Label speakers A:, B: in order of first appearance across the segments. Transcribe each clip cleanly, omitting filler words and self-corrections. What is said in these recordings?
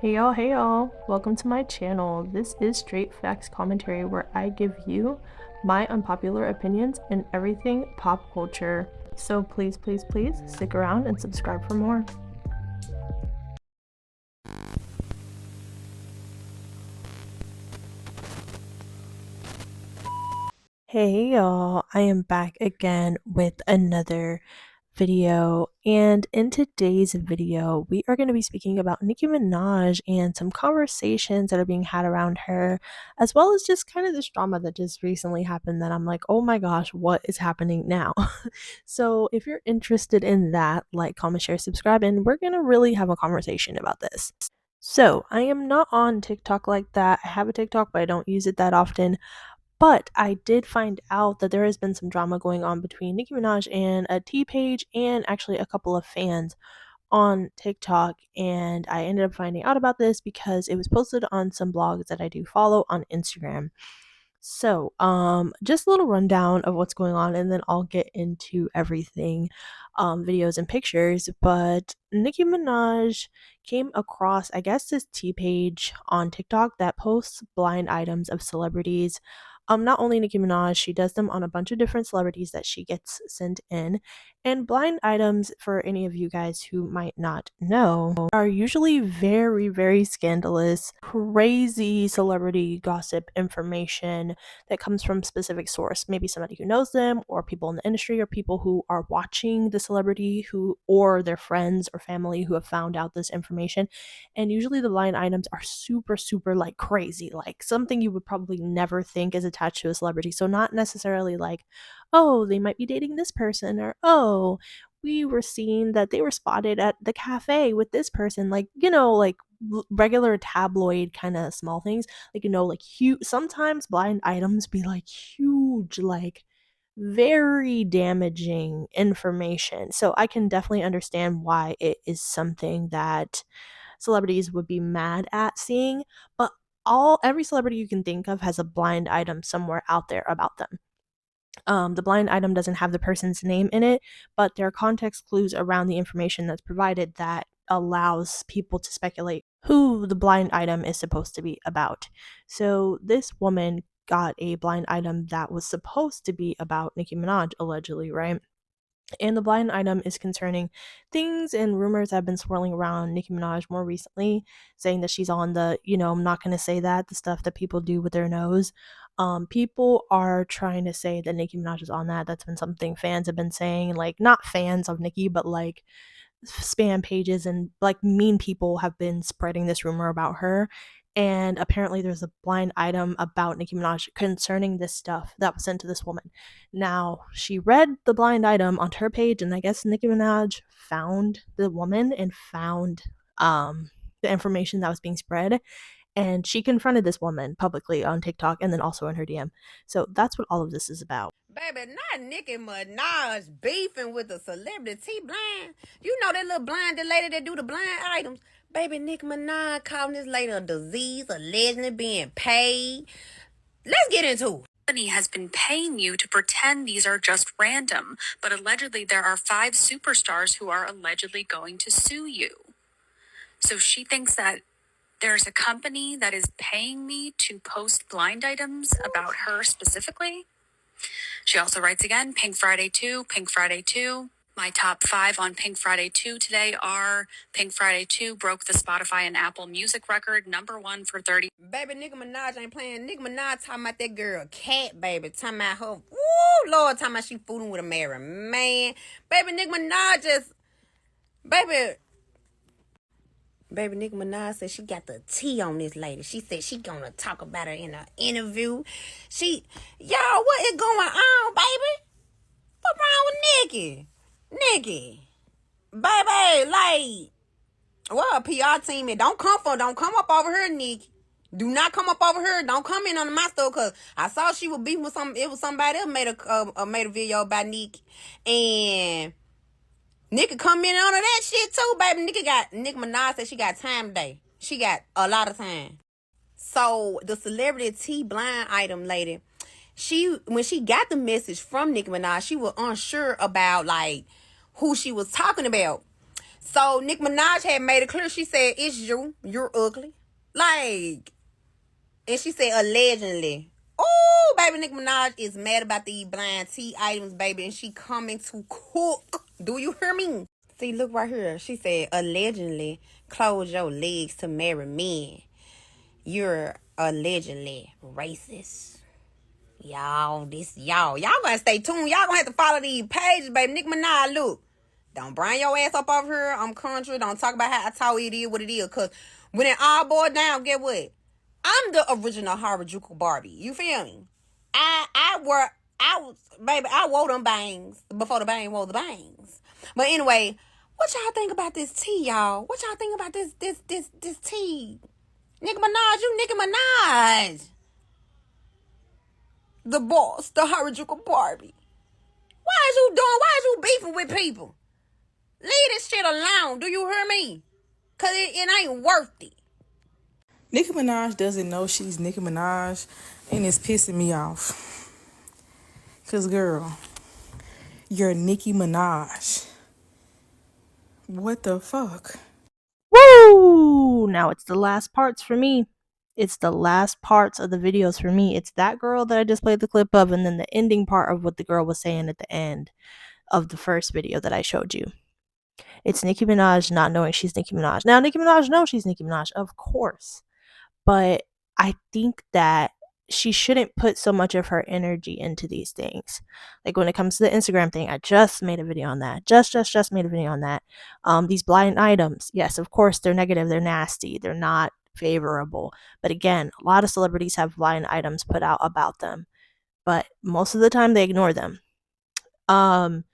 A: Hey y'all, welcome to my channel. This is Straight Facts Commentary where I give you my unpopular opinions in everything pop culture. So please stick around and subscribe for more. Hey y'all, I am back again with another video, and in today's video we are going to be speaking about Nicki Minaj and some conversations that are being had around her, as well as just kind of this drama that just recently happened that I'm like, oh my gosh, what is happening now? So if you're interested in that, like, comment, share, subscribe, and we're going to really have a conversation about this. So I am not on TikTok like that. I have a TikTok, but I don't use it that often. But I did find out that there has been some drama going on between Nicki Minaj and a T page and actually a couple of fans on TikTok. And I ended up finding out about this because it was posted on some blogs that I do follow on Instagram. So, just a little rundown of what's going on, and then I'll get into everything, videos and pictures. But Nicki Minaj came across, I guess, this T page on TikTok that posts blind items of celebrities. Not only Nicki Minaj, she does them on a bunch of different celebrities that she gets sent in. And blind items, for any of you guys who might not know, are usually very scandalous, crazy celebrity gossip information that comes from specific source, maybe somebody who knows them, or people in the industry, or people who are watching the celebrity, who or their friends or family who have found out this information. And usually the blind items are super like crazy, like something you would probably never think is attached to a celebrity. So not necessarily like, oh, they might be dating this person, or oh, we were seeing that they were spotted at the cafe with this person, like, like regular tabloid kind of small things, like, like huge. Sometimes blind items be like huge, like very damaging information. So I can definitely understand why it is something that celebrities would be mad at seeing. But every celebrity you can think of has a blind item somewhere out there about them. The blind item doesn't have the person's name in it, but there are context clues around the information that's provided that allows people to speculate who the blind item is supposed to be about. So this woman got a blind item that was supposed to be about Nicki Minaj, allegedly, right? And the blind item is concerning things and rumors that have been swirling around Nicki Minaj more recently, saying that she's on the, I'm not going to say that, the stuff that people do with their nose. People are trying to say that Nicki Minaj is on that. That's been something fans have been saying, like, not fans of Nicki, but like spam pages and like mean people have been spreading this rumor about her. And apparently there's a blind item about Nicki Minaj concerning this stuff that was sent to this woman. Now, she read the blind item onto her page, and I guess Nicki Minaj found the woman and found the information that was being spread, and she confronted this woman publicly on TikTok and then also in her DM. So that's what all of this is about.
B: Baby, not Nicki Minaj beefing with a celebrity blind. You know that little blind lady that do the blind items? Baby, Nicki Minaj calling this lady a disease, allegedly being paid. Let's get into it.
C: Company has been paying you to pretend these are just random, but allegedly there are 5 superstars who are allegedly going to sue you. So she thinks that there's a company that is paying me to post blind items about her specifically. She also writes again, Pink Friday 2, Pink Friday 2. My top 5 on Pink Friday 2 today are Pink Friday 2 broke the Spotify and Apple Music record, #1 for 30.
B: Baby, Nicki Minaj ain't playing. Nicki Minaj talking about that girl Cat, baby. Talking about her. Woo, Lord, talking about she fooling with a married man. Baby, Nicki Minaj just. Baby, Nicki Minaj said she got the tea on this lady. She said she gonna talk about her in an interview. Y'all, what is going on, baby? What wrong with Nicki? Nicki, baby, like, what a PR team is. Don't come up over here, Nicki. Do not come up over here. Don't come in on my stuff, cause I saw she was beefing with some. It was somebody else made a video about Nicki, and Nicki come in on that shit too, baby. Nicki Minaj said she got time today. She got a lot of time. So the celebrity T blind item lady, when she got the message from Nicki Minaj, she was unsure about like who she was talking about. So Nicki Minaj had made it clear. She said, "It's you. You're ugly." Like, and she said allegedly. Oh, baby, Nicki Minaj is mad about these blind tea items, baby, and she coming to cook. Do you hear me? See, look right here. She said allegedly close your legs to marry men. You're allegedly racist. Y'all gonna stay tuned. Y'all gonna have to follow these pages, baby. Nicki Minaj, look. Don't bring your ass up over here. I'm country. Don't talk about how I talk it is what it is. Cause when it all boiled down, get what? I'm the original Harajuku Barbie. You feel me? I wore them bangs before the bang wore the bangs. But anyway, what y'all think about this tea, y'all? What y'all think about this tea? Nicki Minaj, you Nicki Minaj. The boss, the Harajuku Barbie. Why is you beefing with people? Leave this shit alone. Do you hear me? Cause it ain't worth it.
D: Nicki Minaj doesn't know she's Nicki Minaj, and it's pissing me off. Cause girl, you're Nicki Minaj. What the fuck?
A: Woo! Now it's the last parts for me. It's the last parts of the videos for me. It's that girl that I just played the clip of, and then the ending part of what the girl was saying at the end of the first video that I showed you. It's Nicki Minaj not knowing she's Nicki Minaj. Now, Nicki Minaj knows she's Nicki Minaj, of course. But I think that she shouldn't put so much of her energy into these things. Like when it comes to the Instagram thing, I just made a video on that. Just made a video on that. These blind items, yes, of course, they're negative, they're nasty, they're not favorable. But again, a lot of celebrities have blind items put out about them, but most of the time they ignore them. Any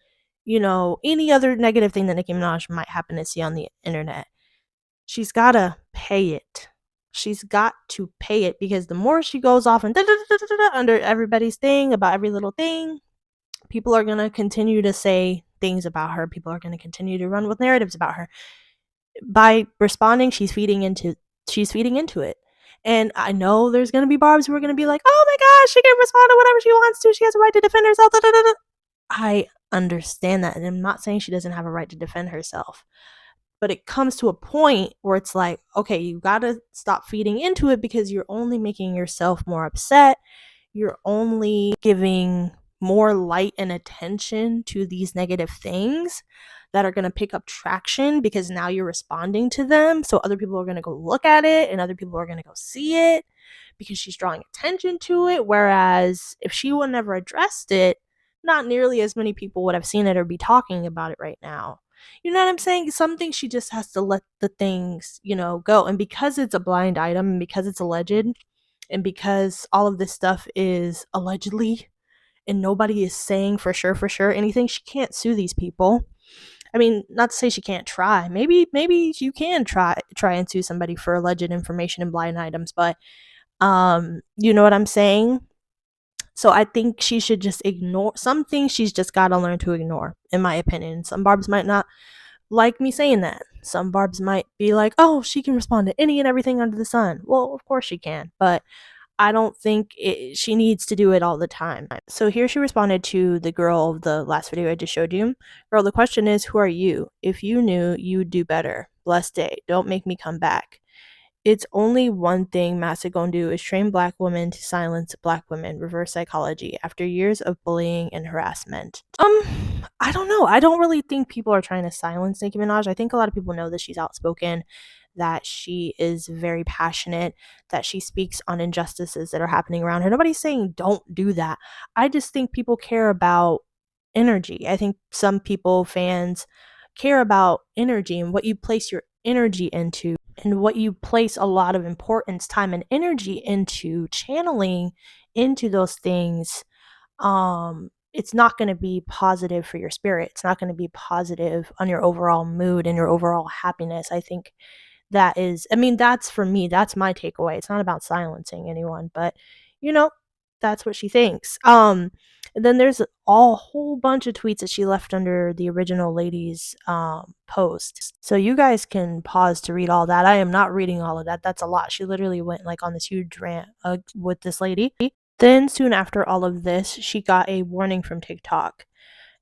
A: other negative thing that Nicki Minaj might happen to see on the internet, she's gotta pay it. She's got to pay it because the more she goes off and under everybody's thing about every little thing, people are gonna continue to say things about her. People are gonna continue to run with narratives about her. By responding, she's feeding into it. And I know there's gonna be barbs who are gonna be like, "Oh my gosh, she can respond to whatever she wants to. She has a right to defend herself." I understand that, and I'm not saying she doesn't have a right to defend herself. But it comes to a point where it's like, okay, you got to stop feeding into it because you're only making yourself more upset. You're only giving more light and attention to these negative things that are going to pick up traction because now you're responding to them. So other people are going to go look at it and other people are going to go see it because she's drawing attention to it. Whereas if she would never addressed it, not nearly as many people would have seen it or be talking about it right now. You know what I'm saying? Some things she just has to let the things, go. And because it's a blind item and because it's alleged and because all of this stuff is allegedly and nobody is saying for sure anything, she can't sue these people. I mean, not to say she can't try. Maybe you can try and sue somebody for alleged information and blind items, but you know what I'm saying? So I think she should just ignore some things. She's just got to learn to ignore, in my opinion. Some barbs might not like me saying that. Some barbs might be like, oh, she can respond to any and everything under the sun. Well, of course she can, but I don't think she needs to do it all the time. So here she responded to the girl of the last video I just showed you. Girl, the question is, who are you? If you knew, you'd do better. Blessed day. Don't make me come back. It's only one thing Massa gonna do is train black women to silence black women, reverse psychology, after years of bullying and harassment. I don't know. I don't really think people are trying to silence Nicki Minaj. I think a lot of people know that she's outspoken, that she is very passionate, that she speaks on injustices that are happening around her. Nobody's saying don't do that. I just think people care about energy. I think some people, fans, care about energy and what you place your energy into and what you place a lot of importance, time, and energy into channeling into those things. It's not going to be positive for your spirit. It's not going to be positive on your overall mood and your overall happiness. I think that's for me, that's my takeaway. It's not about silencing anyone, but you know, that's what she thinks. And then there's a whole bunch of tweets that she left under the original lady's post. So you guys can pause to read all that. I am not reading all of that. That's a lot. She literally went like on this huge rant with this lady. Then soon after all of this, she got a warning from TikTok.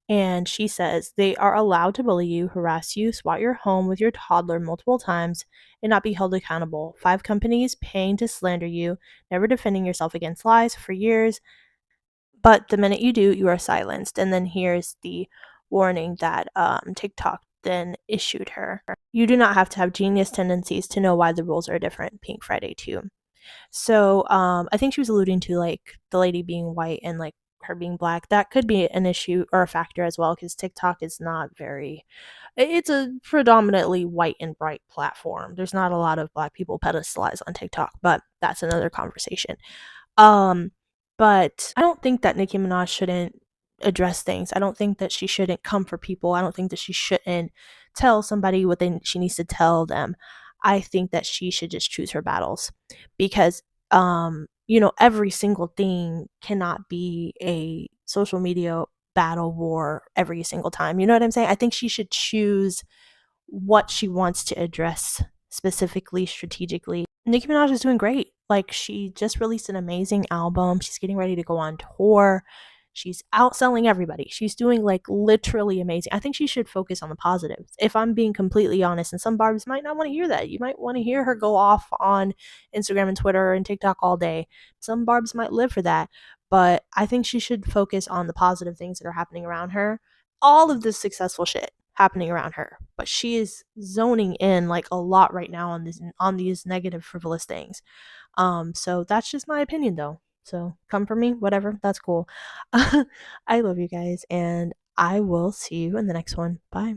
A: And she says they are allowed to bully you, harass you, swat your home with your toddler multiple times, and not be held accountable. 5 companies paying to slander you, never defending yourself against lies for years. But the minute you do, you are silenced. And then here's the warning that TikTok then issued her. You do not have to have genius tendencies to know why the rules are different. Pink Friday 2. So I think she was alluding to like the lady being white and like her being black. That could be an issue or a factor as well because TikTok is not very. It's a predominantly white and bright platform. There's not a lot of black people pedestalized on TikTok, but that's another conversation. Um, but I don't think that Nicki Minaj shouldn't address things. I don't think that she shouldn't come for people. I don't think that she shouldn't tell somebody what she needs to tell them. I think that she should just choose her battles because every single thing cannot be a social media battle war every single time. You know what I'm saying? I think she should choose what she wants to address specifically, strategically. Nicki Minaj is doing great. Like, she just released an amazing album. She's getting ready to go on tour. She's outselling everybody. She's doing like literally amazing. I think she should focus on the positives. If I'm being completely honest, and some barbs might not want to hear that. You might want to hear her go off on Instagram and Twitter and TikTok all day. Some barbs might live for that. But I think she should focus on the positive things that are happening around her. All of this successful shit happening around her. But she is zoning in like a lot right now on these negative frivolous things. So that's just my opinion though. So come for me, whatever, that's cool. I love you guys and I will see you in the next one. Bye.